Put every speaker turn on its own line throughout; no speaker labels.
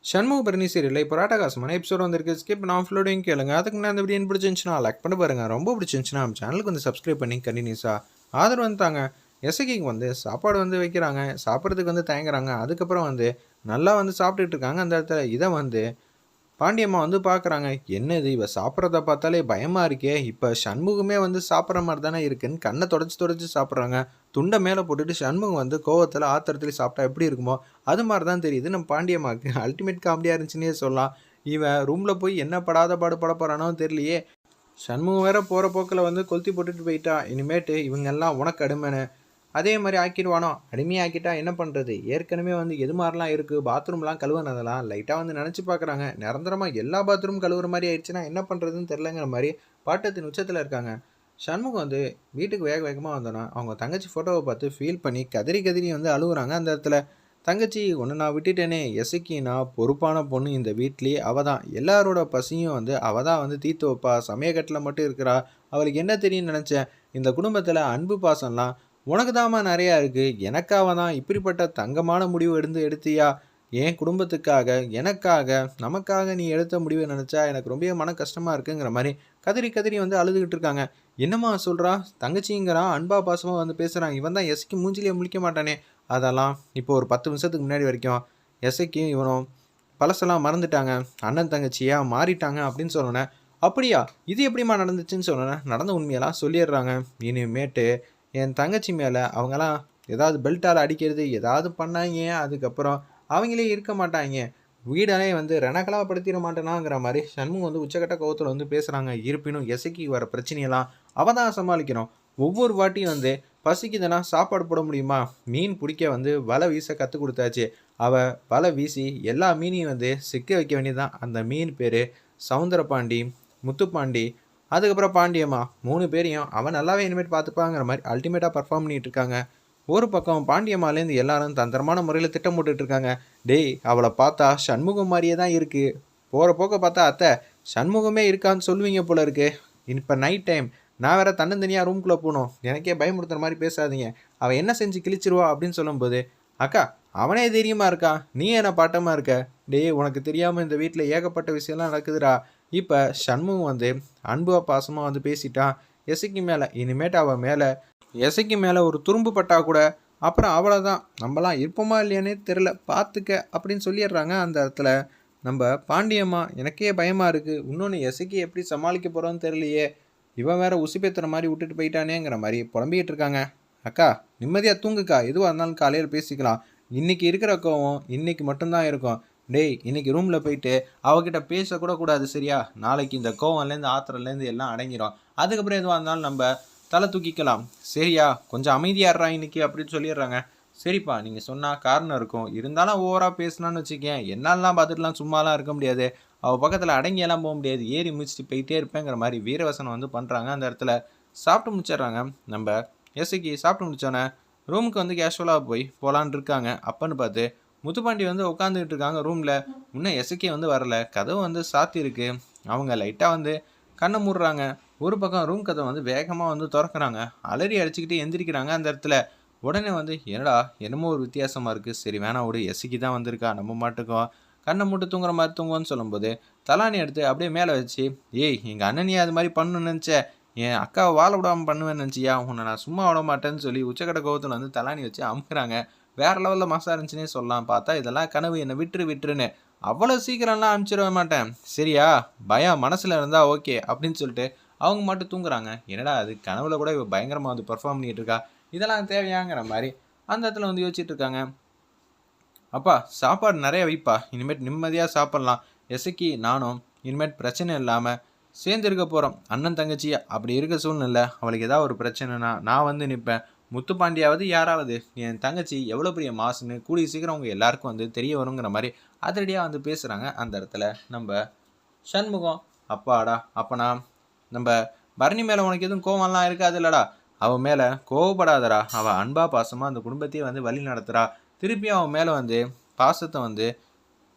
சண்முக பரணி சீரியல்ல இப்போ ராட்டகாசமான எபிசோட் வந்திருக்கு. ஸ்கிப் நான் ஃபுல்லோடையும் கேளுங்க. அதுக்கு முன்னாடி அந்த வீடியோ பிடிச்சிருந்துச்சுன்னா லைக் பண்ணி பாருங்க. ரொம்ப பிடிச்சிருந்துச்சுன்னா நம்ம சேனலுக்கு வந்து சப்ஸ்கிரைப் பண்ணி கண்டினியூஸாக ஆதரவு வந்துட்டாங்க. எசகிக்கு வந்து சாப்பாடு வந்து வைக்கிறாங்க. சாப்பிட்றதுக்கு வந்து தயங்குறாங்க. அதுக்கப்புறம் வந்து நல்லா வந்து சாப்பிட்டுட்டு இருக்காங்க. அந்த இடத்துல இதை வந்து பாண்டியம்மா வந்து பார்க்குறாங்க. என்னது இவ சாப்பிட்றத பார்த்தாலே பயமா இருக்கே! இப்ப சண்முகமே வந்து சாப்பிட்ற மாரி தானே இருக்குன்னு கண்ண தொடச்சு தொடச்சு சாப்பிட்றாங்க. துண்ட மேல போட்டுட்டு சண்முகம் வந்து கோவத்துல, ஆத்திரத்துல சாப்பிட்டா எப்படி இருக்குமோ, அது மாரி தான் தெரியுது நம்ம பாண்டியம்மாக்கு. அல்டிமேட் காமெடியா இருந்துச்சுன்னே சொல்லலாம். இவன் ரூம்ல போய் என்ன படாத பாடு பட போறானோ தெரியலையே! சண்முகம் வேற போற போக்குல வந்து கொளுத்தி போட்டுட்டு போயிட்டா. இனிமேட்டு இவங்கெல்லாம் உனக்கு அடிமைன்னு அதே மாரி ஆக்கிடுவானோ! அடிமையாக்கிட்டா என்ன பண்றது? ஏற்கனவே வந்து எது மாரிலாம் இருக்கு, பாத்ரூம்லாம் கழுவுனதெல்லாம் லைட்டா வந்து நெனச்சு பார்க்குறாங்க. நிரந்தரமா எல்லா பாத்ரூம் கழுவுற மாரி ஆயிடுச்சுன்னா என்ன பண்றதுன்னு தெரியலங்கிற மாரி பாட்டத்தின் உச்சத்துல இருக்காங்க. சண்முகம் வந்து வீட்டுக்கு வேக வேகமா வந்தோன, அவங்க தங்கச்சி ஃபோட்டோவ பார்த்து ஃபீல் பண்ணி கதறி கதறி வந்து அழுவுறாங்க அந்த இடத்துல. தங்கச்சி உன்ன நான் விட்டுட்டேனே, எசக்கினா பொறுப்பான பொண்ணு இந்த வீட்லயே அவ தான். எல்லாரோட பசியும் வந்து அவ தான் வந்து தீர்த்து வைப்பா. சமயக்கட்டுல மட்டும் இருக்கிறா. அவளுக்கு என்ன தெரியும்னு நெனச்சேன். இந்த குடும்பத்துல அன்பு பாசம்லாம் உனக்கு தாம்மா நெறையா இருக்கு. எனக்காக தான் இப்படிப்பட்ட தங்கமான முடிவு எடுத்தியா? என் குடும்பத்துக்காக, எனக்காக, நமக்காக நீ எடுத்த முடிவ நெனச்சா எனக்கு ரொம்பவே மன கஷ்டமா இருக்குங்கிற மாரி கதறி கதறி வந்து அழுதுகிட்டு இருக்காங்க. என்னம்மா சொல்றா? தங்கச்சிங்கிறான், அன்பா பாசமா வந்து பேசுறான். இவன் தான் எசக்கி மூஞ்சிலயே முழிக்க மாட்டானே! அதெல்லாம் இப்போ ஒரு 10 நிமிஷத்துக்கு முன்னாடி வரைக்கும் எசக்கியும் இவனும் பழசெல்லாம் மறந்துட்டாங்க. அண்ணன் தங்கச்சியா மாறிட்டாங்க அப்படின்னு சொன்னோனே, அப்படியா? இது எப்படிம்மா நடந்துச்சுன்னு சொன்னோனே, நடந்த உண்மையெல்லாம் சொல்லிடுறாங்க. இனிமேட்டு என் தங்கச்சி மேல அவங்கலாம் ஏதாவது பெல்ட்டால அடிக்கிறது, ஏதாவது பண்ணாய்ங்க. அதுக்கப்புறம் அவங்களே இருக்க மாட்டாய்ங்க. வீடனே வந்து ரணகலப்படுத்திட மாட்டேனாங்கிற மாரி சண்முகம் வந்து உச்சக்கட்ட கோவத்துல வந்து பேசுறாங்க. இருப்பினும் எசக்கி வர பிரச்சனையெல்லாம் அவ தான் சமாளிக்கணும். ஒவ்வொரு வாட்டியும் வந்து பசிக்குதுன்னா சாப்பாடு போட முடியுமா? மீன் புடிக்க வந்து வலை வீச கத்துக் குடுத்தாச்சு. அவ வலை வீசி எல்லா மீனையும் வந்து சிக்க வைக்க வேண்டியது தான். அந்த மீன் பேரு சவுந்தரபாண்டி, முத்துப்பாண்டி, அதுக்கப்புறம் பாண்டியம்மா 3 பேரையும் அவன் நல்லாவே இனிமேட்டு பார்த்துப்பாங்கிற மாரி அல்டிமேட்டா பெர்ஃபார்ம் பண்ணிட்டு இருக்காங்க. ஒரு பக்கம் பாண்டியம்மாலேருந்து எல்லாரும் தந்திரமான முறையில திட்டம் போட்டுட்டு இருக்காங்க. டேய் அவள பார்த்தா சண்முகம் மாரியே தான் இருக்கு. போற போக்க பார்த்தா அத்தை சண்முகமே இருக்கான்னு சொல்லுவீங்க போல இருக்கு. இப்ப நைட் டைம் நான் வேற தன்னந்தனியா ரூம்குள்ள போணும். எனக்கே பயமுறுத்துற மாரி பேசாதீங்க. அவ என்ன செஞ்சு கிழிச்சிருவா அப்படின்னு சொல்லும்போது, அக்கா அவனே தைரியமா இருக்கான். நீ என்ன பாட்டமா இருக்க? டேய் உனக்கு தெரியாம இந்த வீட்ல ஏகப்பட்ட விஷயம்லாம் நடக்குதுடா. இப்ப சண்முகம் வந்து அன்பா பாசமா வந்து பேசிட்டான் எசக்கி மேல. இனிமேட்டு அவ மேல எசக்கி மேல ஒரு துரும்பு பட்டா கூட அப்புறம் அவ்வளோதான். நம்பலாம் இருப்போமா இல்லையான்னே தெரில. பார்த்துக்க அப்படின்னு சொல்லிடுறாங்க அந்த இடத்துல. நம்ப பாண்டியம்மா எனக்கே பயமா இருக்கு. இன்னொன்னு எசக்கி எப்படி சமாளிக்க போறோம்னு தெரியலையே. இவன் வேற உசுப்பேத்துற மாரி விட்டுட்டு போயிட்டானேங்கிற மாரி புலம்பிக்கிட்டு இருக்காங்க. அக்கா நிம்மதியா தூங்குக்கா. எதுவா இருந்தாலும் காலையில பேசிக்கலாம். இன்னைக்கு இருக்கிற கோவம் இன்னைக்கு மட்டும் தான் இருக்கும். டேய் இன்னைக்கு ரூம்ல போயிட்டு அவகிட்ட பேசக்கூட கூடாது சரியா? நாளைக்கு இந்த கோவம்லேருந்து ஆத்திரம்லேருந்து எல்லாம் அடங்கிரும். அதுக்கப்புறம் எதுவா இருந்தாலும் நம்ப தலை தூக்கிக்கலாம். சரியா? கொஞ்சம் அமைதியா இருடா இன்னைக்கு அப்படின்னு சொல்லிடுறாங்க. சரிப்பா நீங்க சொன்னா காரணம் இருக்கும். இருந்தாலும் ஓவரா பேசுனான்னு வச்சுக்கயேன், என்னாலலாம் பார்த்துட்டுலாம் சும்மாலாம் இருக்க முடியாது. அவ பக்கத்துல அடங்கியெல்லாம் போக முடியாது. ஏறி மிதிச்சுட்டு போயிட்டே இருப்பேங்கிற மாரி வீரவசனம் வந்து பண்றாங்க அந்த இடத்துல. சாப்பிட்டு முடிச்சிடுறாங்க. நம்ப எசக்கி சாப்பிட்டு முடிச்சோன்னே ரூமுக்கு வந்து கேஷுவலா போய் போலான்னு இருக்காங்க. அப்பன்னு பார்த்து முத்துப்பாண்டி வந்து உட்காந்துக்கிட்டு இருக்காங்க ரூம்ல. இன்னும் எசக்கி வந்து வரல. கதவு வந்து சாத்தியிருக்கு. அவங்க லைட்டா வந்து கண்ண மூடுறாங்க. ஒரு பக்கம் ரூம் கதவை வந்து வேகமா வந்து தொறக்குறாங்க. அலறி அடிச்சுக்கிட்டு எந்திரிக்கிறாங்க அந்த இடத்துல. உடனே வந்து என்னடா என்னமோ ஒரு வித்தியாசமா இருக்கு. சரி வேணாம் விடு. எசக்கி தான் வந்திருக்கா. நம்ம மாட்டுக்கும் கண்ணை மூட்டு தூங்குற மாதிரி தூங்குவோன்னு சொல்லும்போது தலானி எடுத்து அப்படியே மேலே வச்சு, ஏய் எங்கள் அண்ணனியா அது மாதிரி பண்ணணும்னு நினச்சேன். என் அக்காவை வாழ விடாமல் பண்ணுவேன்னு நினச்சியா? உன்னை நான் சும்மா விட மாட்டேன்னு சொல்லி உச்சக்கட்ட கோவத்தில் வந்து தலானி வச்சு அமுக்குறாங்க. வேற லெவலில் மாசா இருந்துச்சுன்னே சொல்லலாம். பார்த்தா இதெல்லாம் கனவு, என்னை விட்டுரு விட்டுருன்னு. அவ்வளோ சீக்கிரம்லாம் அனுப்பிச்சிட மாட்டேன் சரியா? பயம் மனசில் இருந்தால் ஓகே அப்படின்னு சொல்லிட்டு அவங்க மட்டும் தூங்குறாங்க. என்னடா அது கனவுல கூட இவ பயங்கரமாக வந்து பெர்ஃபார்ம் பண்ணிட்டு இருக்கா. இதெல்லாம் தேவையாங்கிற மாதிரி அந்த இடத்துல வந்து யோசிச்சுட்டு இருக்காங்க. அப்பா சாப்பாடு நிறைய வைப்பா. இனிமேட் நிம்மதியாக சாப்பிட்லாம். எசக்கி நானும் இனிமேட் பிரச்சனை இல்லாமல் சேர்ந்து இருக்க போகிறோம். அண்ணன் தங்கச்சியா அப்படி இருக்க சூழ்நிலை. அவளுக்கு ஏதாவது ஒரு பிரச்சனைனா நான் வந்து நிற்பேன். முத்துப்பாண்டியாவது யாராவது என் தங்கச்சி எவ்வளோ பெரிய மாசுன்னு கூடிய சீக்கிரம் அவங்க எல்லாருக்கும் வந்து தெரிய வருங்கிற மாதிரி அதிரடியாக வந்து பேசுகிறாங்க அந்த இடத்துல நம்ம சண்முகம். அப்பாடா அப்பனா நம்ம பரணி மேலே உனக்கு எதுவும் கோவம்லாம் இருக்காது இல்லடா? அவன் மேலே கோவப்படாதடா. அவள் அன்பா பாசமாக அந்த குடும்பத்தையே வந்து வழி நடத்துகிறா. திருப்பியும் அவன் மேலே வந்து பாசத்தை வந்து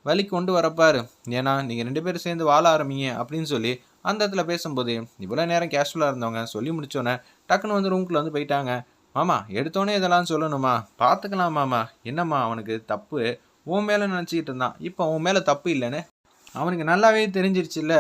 வழி கொண்டு வரப்பாரு. ஏன்னா நீங்கள் 2 பேரும் சேர்ந்து வாழ ஆரம்பிங்க அப்படின்னு சொல்லி அந்த இடத்துல பேசும்போது இவ்வளோ நேரம் கேஷுவலாக இருந்தவங்க சொல்லி முடிச்சோன்னே டக்குன்னு வந்து ரூம்குள்ளே வந்து போயிட்டாங்க. மாமா எடுத்தோடனே இதெல்லாம் சொல்லணுமா? பார்த்துக்கலாம் மாமா. என்னம்மா அவனுக்கு தப்பு? உன் மேலே நினச்சிக்கிட்டு இருந்தான். இப்போ உன் மேலே தப்பு இல்லைன்னு அவனுக்கு நல்லாவே தெரிஞ்சிருச்சுல்ல.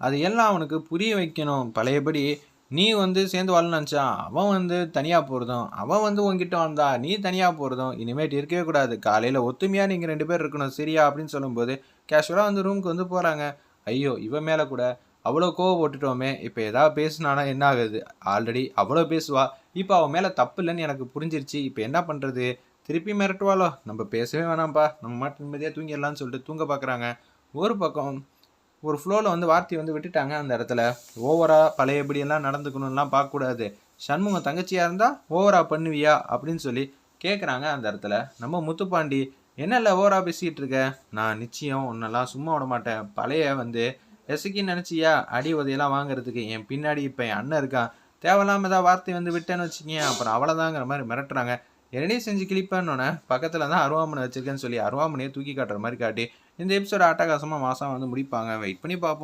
அது எல்லாம் அவனுக்கு புரிய வைக்கணும். பழையபடி நீ வந்து சேர்ந்து வாழணும்னு நினச்சா, அவன் வந்து தனியாக போகிறதும், அவன் வந்து உன்கிட்ட வந்தா நீ தனியாக போகிறதும் இனிமேட்டு இருக்கவே கூடாது. காலையில் ஒத்துமையாக நீங்கள் 2 பேர் இருக்கணும் சரியா அப்படின்னு சொல்லும்போது கேஷுவலாக வந்து ரூமுக்கு வந்து போகிறாங்க. ஐயோ! இவன் மேலே கூட அவ்வளோ கோவப்பட்டுட்டோமே, இப்போ ஏதாவது பேசுனானா என்ன ஆகுது? ஆல்ரெடி அவ்வளோ பேசுவா. இப்போ அவன் மேலே தப்பு இல்லைன்னு எனக்கு புரிஞ்சிருச்சு. இப்போ என்ன பண்ணுறது? திருப்பி மிரட்டுவாளோ? நம்ம பேசவே வேணாம்ப்பா, நம்ம மாட்டு நிம்மதியாக தூங்கிடலான்னு சொல்லிட்டு தூங்க பார்க்குறாங்க. ஒரு பக்கம் ஒரு ஃப்ளோவில் வந்து வார்த்தையை வந்து விட்டுட்டாங்க அந்த இடத்துல. ஓவராக பழையபடியெல்லாம் நடந்துக்கணும்லாம் பார்க்கக்கூடாது. சண்முகம் தங்கச்சியாக இருந்தால் ஓவரா பண்ணுவியா அப்படின்னு சொல்லி கேட்குறாங்க அந்த இடத்துல. நம்ம முத்துப்பாண்டி என்னல்ல ஓவரா பேசிகிட்டு இருக்க, நான் நிச்சயம் உன்னெல்லாம் சும்மா விட மாட்டேன். பழைய வந்து எசக்கின்னு நினச்சியா அடி உதையெல்லாம் வாங்குறதுக்கு என் பின்னாடி இப்போ என் அண்ணன் இருக்கான். தேவையில்லாமல் ஏதாவது வார்த்தை வந்து விட்டேன்னு வச்சுக்கேன் அப்புறம் அவ்வளோதாங்கிற மாதிரி மிரட்டுறாங்க. என்னையும் செஞ்சு கிளிப்பேன்னொன்னே பக்கத்தில் தான் அருவாமனை வச்சிருக்கேன்னு சொல்லி அருவாமனையை தூக்கி காட்டுற மாதிரி காட்டி இந்த எபிசோட அட்டகாசமாக மாதம் வந்து முடிப்பாங்க. வெயிட் பண்ணி பார்ப்போம்.